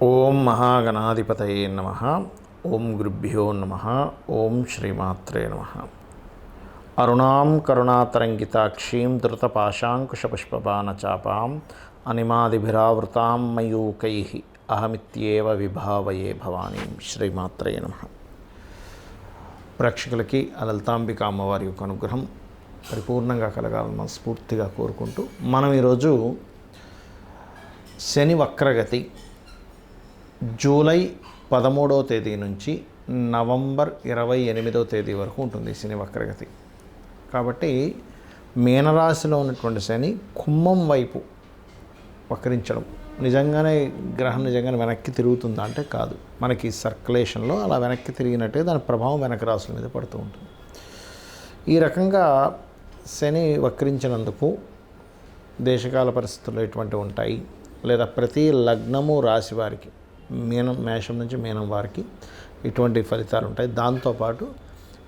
ఓం మహాగణాధిపతయే నమః. ఓం గురుభ్యో నమః. ఓం శ్రీమాత్రే నమః. అరుణాం కరుణాతరంగితాక్షీం ధృతపాశాంకుశపుష్పబాణచాపాం అనిమాదిభిరావృతాం మయూకైః అహమిత్యేవ విభావయే భవానీం. శ్రీమాత్రే నమః. ప్రేక్షకులకి లలితాంబిక అమ్మవారి యొక్క అనుగ్రహం పరిపూర్ణంగా కలగాలని మనస్ఫూర్తిగా కోరుకుంటూ మనం ఈరోజు శని వక్రగతి జూలై 13వ తేదీ నుంచి నవంబర్ 28వ తేదీ వరకు ఉంటుంది శని వక్రగతి. కాబట్టి మీనరాశిలో ఉన్నటువంటి శని కుంభం వైపు వక్రించడం నిజంగానే గ్రహం నిజంగానే వెనక్కి తిరుగుతుందా అంటే కాదు. మనకి సర్క్యులేషన్లో అలా వెనక్కి తిరిగినట్టే దాని ప్రభావం వెనక రాశుల మీద పడుతూ ఉంటుంది. ఈ రకంగా శని వక్రించినందుకు దేశకాల పరిస్థితులు ఎటువంటి ఉంటాయి, లేదా ప్రతి లగ్నము రాశి వారికి మేషం నుంచి మీనం వారికి ఇటువంటి ఫలితాలు ఉంటాయి. దాంతోపాటు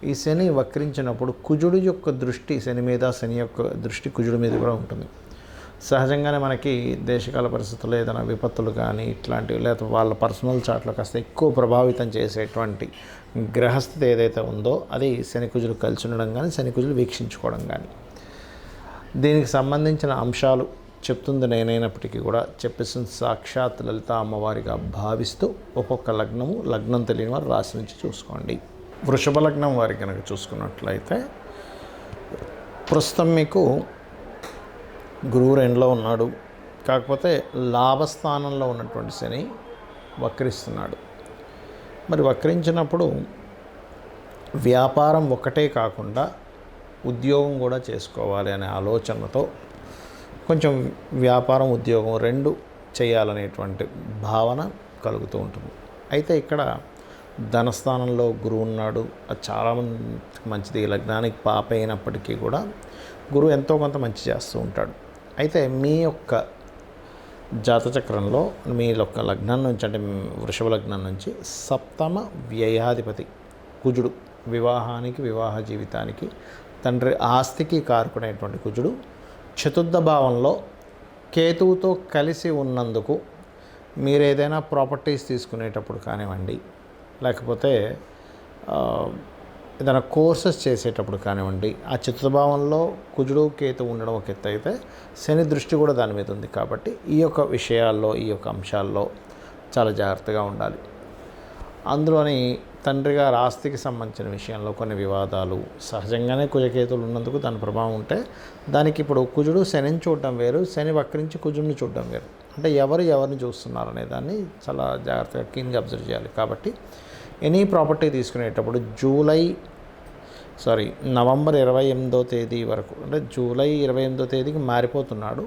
ఈ శని వక్రించినప్పుడు కుజుడు యొక్క దృష్టి శని మీద, శని యొక్క దృష్టి కుజుడి మీద కూడా ఉంటుంది. సహజంగానే మనకి దేశకాల పరిస్థితుల్లో ఏదైనా విపత్తులు కానీ ఇట్లాంటివి, లేదా వాళ్ళ పర్సనల్ చాట్లో కాస్త ఎక్కువ ప్రభావితం చేసేటువంటి గ్రహస్థితి ఏదైతే ఉందో అది శని కుజులు కలిసి ఉండడం కానీ, శని కుజులు వీక్షించుకోవడం కానీ, దీనికి సంబంధించిన అంశాలు చెప్తుంది నేనైనప్పటికీ కూడా చెప్పేసిన సాక్షాత్ లలిత అమ్మవారిగా భావిస్తూ ఒక్కొక్క లగ్నం తెలియని వారు రాశి నుంచి చూసుకోండి. వృషభ లగ్నం వారికి కనుక చూసుకున్నట్లయితే ప్రస్తుతం మీకు గురువు 2లో ఉన్నాడు. కాకపోతే లాభస్థానంలో ఉన్నటువంటి శని వక్రిస్తున్నాడు. మరి వక్రించినప్పుడు వ్యాపారం ఒకటే కాకుండా ఉద్యోగం కూడా చేసుకోవాలి అనే ఆలోచనతో కొంచెం వ్యాపారం ఉద్యోగం రెండు చేయాలనేటువంటి భావన కలుగుతూ ఉంటుంది. అయితే ఇక్కడ ధనస్థానంలో గురువు ఉన్నాడు. అది చాలా మంచిది. ఈ లగ్నానికి పాప అయినప్పటికీ కూడా గురువు ఎంతో కొంత మంచి చేస్తూ ఉంటాడు. అయితే మీ యొక్క జాతచక్రంలో మీ యొక్క లగ్నం నుంచి, అంటే వృషభ లగ్నం నుంచి సప్తమ వ్యయాధిపతి కుజుడు, వివాహానికి, వివాహ జీవితానికి, తండ్రి ఆస్తికి కారుకునేటువంటి కుజుడు చతుర్థ భావంలో కేతువుతో కలిసి ఉన్నందుకు మీరు ఏదైనా ప్రాపర్టీస్ తీసుకునేటప్పుడు కానివ్వండి, లేకపోతే ఏదైనా కోర్సెస్ చేసేటప్పుడు కానివ్వండి, ఆ చతుర్థ భావంలో కుజుడు కేతువు ఉండడం ఒక ఎత్తు అయితే శని దృష్టి కూడా దాని మీద ఉంది. కాబట్టి ఈ యొక్క విషయాల్లో, ఈ యొక్క అంశాల్లో చాలా జాగ్రత్తగా ఉండాలి. అందులోని తండ్రి గారి ఆస్తికి సంబంధించిన విషయంలో కొన్ని వివాదాలు, సహజంగానే కుజకేతువులు ఉన్నందుకు దాని ప్రభావం ఉంటే దానికి ఇప్పుడు కుజుడు శనిని చూడడం వేరు, శని వక్రించి కుజుడిని చూడడం వేరు. అంటే ఎవరిని చూస్తున్నారు అనే దాన్ని చాలా జాగ్రత్తగా క్లీన్గా అబ్జర్వ్ చేయాలి. కాబట్టి ఎనీ ప్రాపర్టీ తీసుకునేటప్పుడు నవంబర్ 28వ తేదీ వరకు, అంటే జూలై 28వ తేదీకి మారిపోతున్నాడు.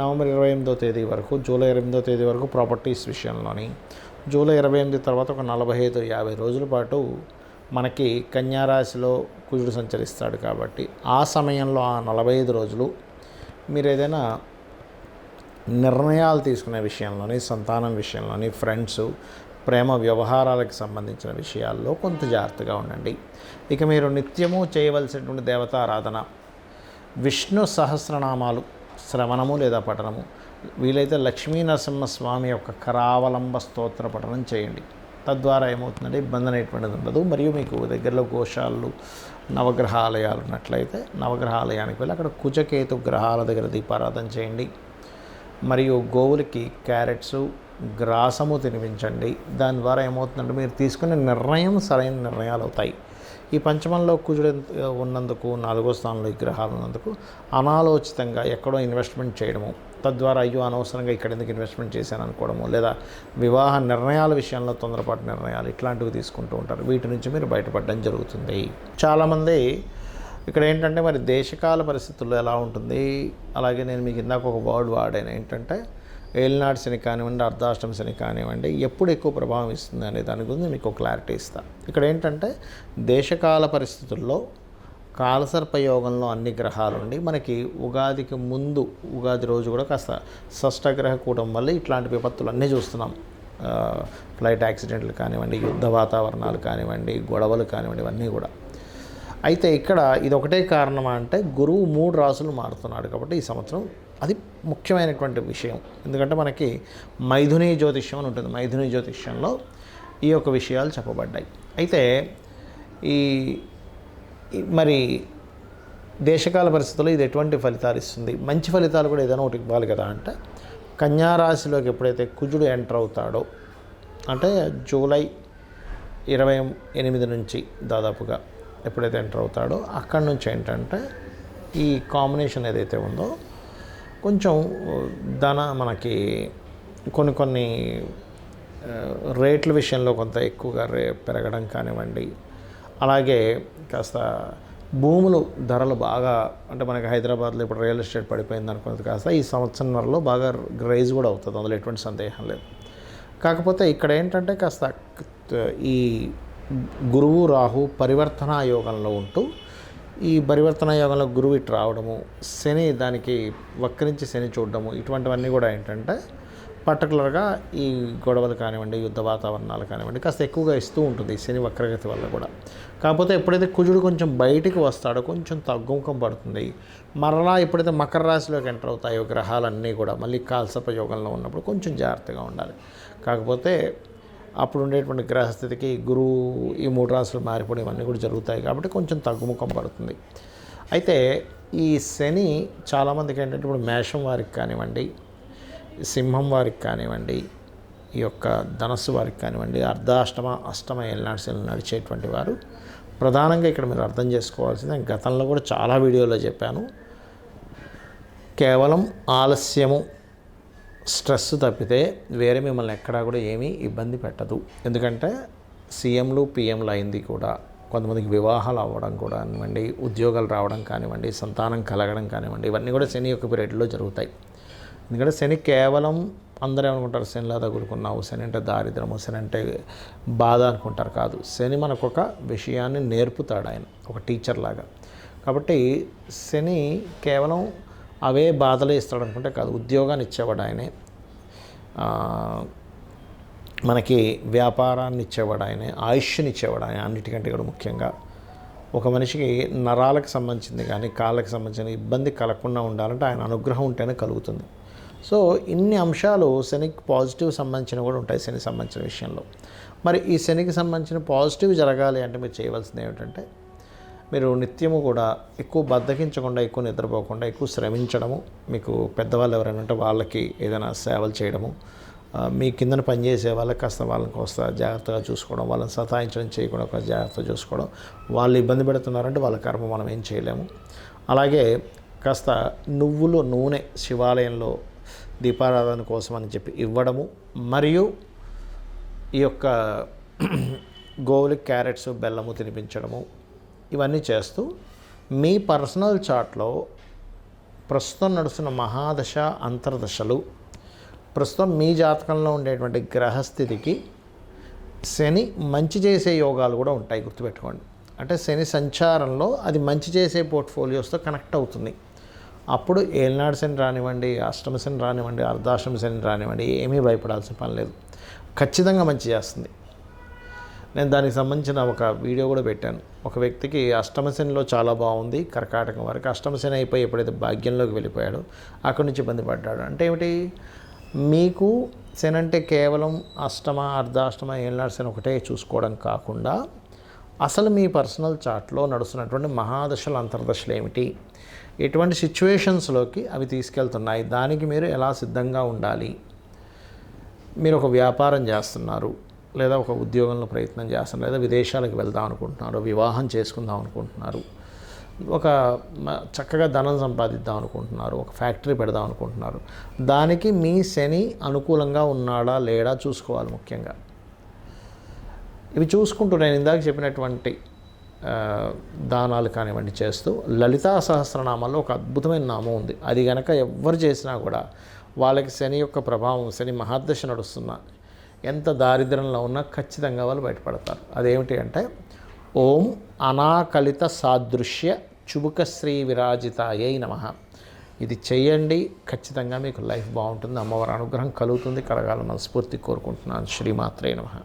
నవంబర్ 28వ తేదీ వరకు, జూలై 28వ తేదీ వరకు ప్రాపర్టీస్ విషయంలోని, జూలై 28 తర్వాత ఒక 45-50 రోజుల పాటు మనకి కన్యారాశిలో కుజుడు సంచరిస్తాడు. కాబట్టి ఆ సమయంలో ఆ 45 రోజులు మీరు ఏదైనా నిర్ణయాలు తీసుకునే విషయంలోని, సంతానం విషయంలోని, ఫ్రెండ్స్, ప్రేమ వ్యవహారాలకు సంబంధించిన విషయాల్లో కొంత జాగ్రత్తగా ఉండండి. ఇక మీరు నిత్యము చేయవలసినటువంటి దేవతారాధన, విష్ణు సహస్రనామాలు శ్రవణము లేదా పఠనము, వీలైతే లక్ష్మీ నరసింహస్వామి యొక్క కరావలంబ స్తోత్ర పఠనం చేయండి. తద్వారా ఏమవుతుందంటే ఇబ్బంది అనేటువంటిది ఉండదు. మరియు మీకు దగ్గరలో గోశాలలు, నవగ్రహాలయాలు ఉన్నట్లయితే నవగ్రహాలయానికి వెళ్ళి అక్కడ కుజకేతు గ్రహాల దగ్గర దీపారాధన చేయండి. మరియు గోవులకి క్యారెట్స్, గ్రాసము తినిపించండి. దాని ద్వారా ఏమవుతుందంటే మీరు తీసుకునే నిర్ణయం సరైన నిర్ణయాలు అవుతాయి. ఈ పంచమంలో కుజుడు ఉన్నందుకు, 4వ స్థానంలో ఈ గ్రహాలు ఉన్నందుకు అనాలోచితంగా ఎక్కడో ఇన్వెస్ట్మెంట్ చేయడము, తద్వారా అయ్యో అనవసరంగా ఇక్కడ ఎందుకు ఇన్వెస్ట్మెంట్ చేశాను అనుకోవడము, లేదా వివాహ నిర్ణయాల విషయంలో తొందరపాటు నిర్ణయాలు ఇట్లాంటివి తీసుకుంటూ ఉంటారు. వీటి నుంచి మీరు బయటపడడం జరుగుతుంది. చాలామంది ఇక్కడ ఏంటంటే మరి దేశకాల పరిస్థితుల్లో ఎలా ఉంటుంది, అలాగే నేను మీకు ఇందాక ఒక వర్డ్ వాడాను ఏంటంటే ఏలినాడు శని కానివ్వండి, అర్ధాష్టమ శని కానివ్వండి, ఎప్పుడు ఎక్కువ ప్రభావం ఇస్తుంది అనే దాని గురించి మీకు క్లారిటీ ఇస్తాను. ఇక్కడ ఏంటంటే దేశకాల పరిస్థితుల్లో కాలసర్పయోగంలో అన్ని గ్రహాలు ఉండి మనకి ఉగాదికి ముందు, ఉగాది రోజు కూడా కాస్త షష్టగ్రహ కూటం వల్ల ఇట్లాంటి విపత్తులు అన్నీ చూస్తున్నాం. ఫ్లైట్ యాక్సిడెంట్లు కానివ్వండి, యుద్ధ వాతావరణాలు కానివ్వండి, గొడవలు కానివ్వండి, ఇవన్నీ కూడా. అయితే ఇక్కడ ఇది ఒకటే కారణమా అంటే గురువు 3 రాసులు మారుతున్నాడు కాబట్టి ఈ సంవత్సరం అది ముఖ్యమైనటువంటి విషయం. ఎందుకంటే మనకి మైథుని జ్యోతిష్యం అని ఉంటుంది. మైథుని జ్యోతిష్యంలో ఈ యొక్క విషయాలు చెప్పబడ్డాయి. అయితే ఈ మరి దేశకాల పరిస్థితుల్లో ఇది ఎటువంటి ఫలితాలు ఇస్తుంది, మంచి ఫలితాలు కూడా ఏదైనా ఒకటి ఇవ్వాలి కదా అంటే, కన్యా రాశిలోకి ఎప్పుడైతే కుజుడు ఎంటర్ అవుతాడో అంటే జూలై 28 నుంచి దాదాపుగా ఎప్పుడైతే ఎంటర్ అవుతాడో అక్కడి నుంచి ఏంటంటే ఈ కాంబినేషన్ ఏదైతే ఉందో కొంచెం మనకి కొన్ని రేట్ల విషయంలో కొంత ఎక్కువగా పెరగడం కానివ్వండి, అలాగే కాస్త భూములు ధరలు బాగా అంటే మనకి హైదరాబాద్లో ఇప్పుడు రియల్ ఎస్టేట్ పడిపోయింది అనుకున్నది కాస్త ఈ సంవత్సరంలో బాగా రైజ్ కూడా అవుతుంది, అందులో ఎటువంటి సందేహం లేదు. కాకపోతే ఇక్కడ ఏంటంటే కాస్త ఈ గురువు రాహు పరివర్తన యోగంలో ఉంటూ ఈ పరివర్తన యోగంలో గురువు ఇటు రావడము, శని దానికి వక్రించి శని చూడడము, ఇటువంటివన్నీ కూడా ఏంటంటే పర్టికులర్గా ఈ గొడవలు కానివ్వండి, యుద్ధ వాతావరణాలు కానివ్వండి కాస్త ఎక్కువగా ఇస్తూ ఉంటుంది శని వక్రగతి వల్ల కూడా. కాకపోతే ఎప్పుడైతే కుజుడు కొంచెం బయటికి వస్తాడో కొంచెం తగ్గుముఖం పడుతుంది. మరలా ఎప్పుడైతే మకర రాశిలోకి ఎంటర్ అవుతాయో గ్రహాలన్నీ కూడా మళ్ళీ కాల్సర్ప యోగంలో ఉన్నప్పుడు కొంచెం జాగ్రత్తగా ఉండాలి. కాకపోతే అప్పుడు ఉండేటువంటి గ్రహస్థితికి గురువు ఈ 3 రాశులు మారిపోవడం ఇవన్నీ కూడా జరుగుతాయి కాబట్టి కొంచెం తగ్గుముఖం పడుతుంది. అయితే ఈ శని చాలామందికి ఏంటంటే ఇప్పుడు మేషం వారికి కానివ్వండి, సింహం వారికి కానివ్వండి, ఈ యొక్క ధనస్సు వారికి కానివ్వండి, అర్ధాష్టమ అష్టమ ఏళ్ళనాడు శని నడిచేటువంటి వారు ప్రధానంగా ఇక్కడ మీరు అర్థం చేసుకోవాల్సింది, గతంలో కూడా చాలా వీడియోలో చెప్పాను, కేవలం ఆలస్యము స్ట్రెస్ తప్పితే వేరే మిమ్మల్ని ఎక్కడా కూడా ఏమీ ఇబ్బంది పెట్టదు. ఎందుకంటే సీఎంలు పిఎంలు అయింది కూడా, కొంతమందికి వివాహాలు అవ్వడం కూడా కానివ్వండి, ఉద్యోగాలు రావడం కానివ్వండి, సంతానం కలగడం కానివ్వండి, ఇవన్నీ కూడా శని యొక్క పీరియడ్లో జరుగుతాయి. ఎందుకంటే శని కేవలం అందరూ ఏమనుకుంటారు శనిలా తగులుకున్నావు, శని అంటే దారిద్రము, శని అంటే బాధ అనుకుంటారు. కాదు, శని మనకు ఒక విషయాన్ని నేర్పుతాడు, ఆయన ఒక టీచర్ లాగా. కాబట్టి శని కేవలం అవే బాధలే ఇస్తాడు అనుకుంటే కాదు, ఉద్యోగాన్ని ఇచ్చేవాడు ఆయనే, మనకి వ్యాపారాన్ని ఇచ్చేవాడు ఆయనే, ఆయుష్ని ఇచ్చేవాడు ఆయన. అన్నిటికంటే కూడా ముఖ్యంగా ఒక మనిషికి నరాలకు సంబంధించింది కానీ కాళ్ళకి సంబంధించిన ఇబ్బంది కలగకుండా ఉండాలంటే ఆయన అనుగ్రహం ఉంటేనే కలుగుతుంది. సో ఇన్ని అంశాలు శనికి పాజిటివ్ సంబంధించిన కూడా ఉంటాయి శనికి సంబంధించిన విషయంలో. మరి ఈ శనికి సంబంధించిన పాజిటివ్ జరగాలి అంటే మీరు చేయవలసింది ఏమిటంటే, మీరు నిత్యము కూడా ఎక్కువ బద్ధకించకుండా, ఎక్కువ నిద్రపోకుండా, ఎక్కువ శ్రమించడము, మీకు పెద్దవాళ్ళు ఎవరైనా ఉంటే వాళ్ళకి ఏదైనా సేవలు చేయడము, మీ కిందన పనిచేసే వాళ్ళకి కాస్త వాళ్ళని కాస్త జాగ్రత్తగా చూసుకోవడం, వాళ్ళని సతాయించడం చేయకుండా కాస్త జాగ్రత్తగా చూసుకోవడం. వాళ్ళు ఇబ్బంది పెడుతున్నారంటే వాళ్ళ కర్మ మనం ఏం చేయలేము. అలాగే కాస్త నువ్వులు నూనె శివాలయంలో దీపారాధన కోసం అని చెప్పి ఇవ్వడము, మరియు ఈ యొక్క గోవులకి క్యారెట్స్ బెల్లము తినిపించడము, ఇవన్నీ చేస్తూ మీ పర్సనల్ చార్ట్లో ప్రస్తుతం నడుస్తున్న మహాదశ అంతర్దశలు, ప్రస్తుతం మీ జాతకంలో ఉండేటువంటి గ్రహస్థితికి శని మంచి చేసే యోగాలు కూడా ఉంటాయి, గుర్తుపెట్టుకోండి. అంటే శని సంచారంలో అది మంచి చేసే పోర్ట్ఫోలియోస్తో కనెక్ట్ అవుతుంది. అప్పుడు ఏలినాడు శని రానివ్వండి, అష్టమ శని రానివ్వండి, అర్ధాష్టమ శని రానివ్వండి, ఏమీ భయపడాల్సిన పని లేదు, ఖచ్చితంగా మంచి చేస్తుంది. నేను దానికి సంబంధించిన ఒక వీడియో కూడా పెట్టాను. ఒక వ్యక్తికి అష్టమ శనిలో చాలా బాగుంది, కర్కాటకం వరకు అష్టమ శని అయిపోయి ఎప్పుడైతే భాగ్యంలోకి వెళ్ళిపోయాడో అక్కడి నుంచి ఇబ్బంది పడ్డాడు. అంటే ఏమిటి, మీకు శని అంటే కేవలం అష్టమ అర్ధాష్టమ ఏలినాడు శని ఒకటే చూసుకోవడం కాకుండా అసలు మీ పర్సనల్ చార్ట్లో నడుస్తున్నటువంటి మహాదశలు అంతర్దశలు ఏమిటి, ఎటువంటి సిచ్యువేషన్స్లోకి అవి తీసుకెళ్తున్నాయి, దానికి మీరు ఎలా సిద్ధంగా ఉండాలి. మీరు ఒక వ్యాపారం చేస్తున్నారు, లేదా ఒక ఉద్యోగంలో ప్రయత్నం చేస్తున్నారు, లేదా విదేశాలకు వెళ్దాం అనుకుంటున్నారు, వివాహం చేసుకుందాం అనుకుంటున్నారు, ఒక చక్కగా ధనం సంపాదిద్దాం అనుకుంటున్నారు, ఒక ఫ్యాక్టరీ పెడదాం అనుకుంటున్నారు, దానికి మీ శని అనుకూలంగా ఉన్నాడా లేడా చూసుకోవాలి. ముఖ్యంగా ఇవి చూసుకుంటూ నేను ఇందాక చెప్పినటువంటి దానాలు కానివ్వండి చేస్తూ, లలితా సహస్రనామాల్లో ఒక అద్భుతమైన నామం ఉంది, అది కనుక ఎవ్వరు చేసినా కూడా వాళ్ళకి శని యొక్క ప్రభావం, శని మహాదశ నడుస్తున్నా ఎంత దారిద్ర్యంలో ఉన్నా ఖచ్చితంగా వాళ్ళు బయటపడతారు. అదేమిటి అంటే, ఓం అనాకలిత సాదృశ్య చుబుకశ్రీ విరాజితాయై నమః. ఇది చేయండి, ఖచ్చితంగా మీకు లైఫ్ బాగుంటుంది, అమ్మవారి అనుగ్రహం కలుగుతుంది, కలగాలని మనస్ఫూర్తి కోరుకుంటున్నాను. శ్రీమాత్రే నమః.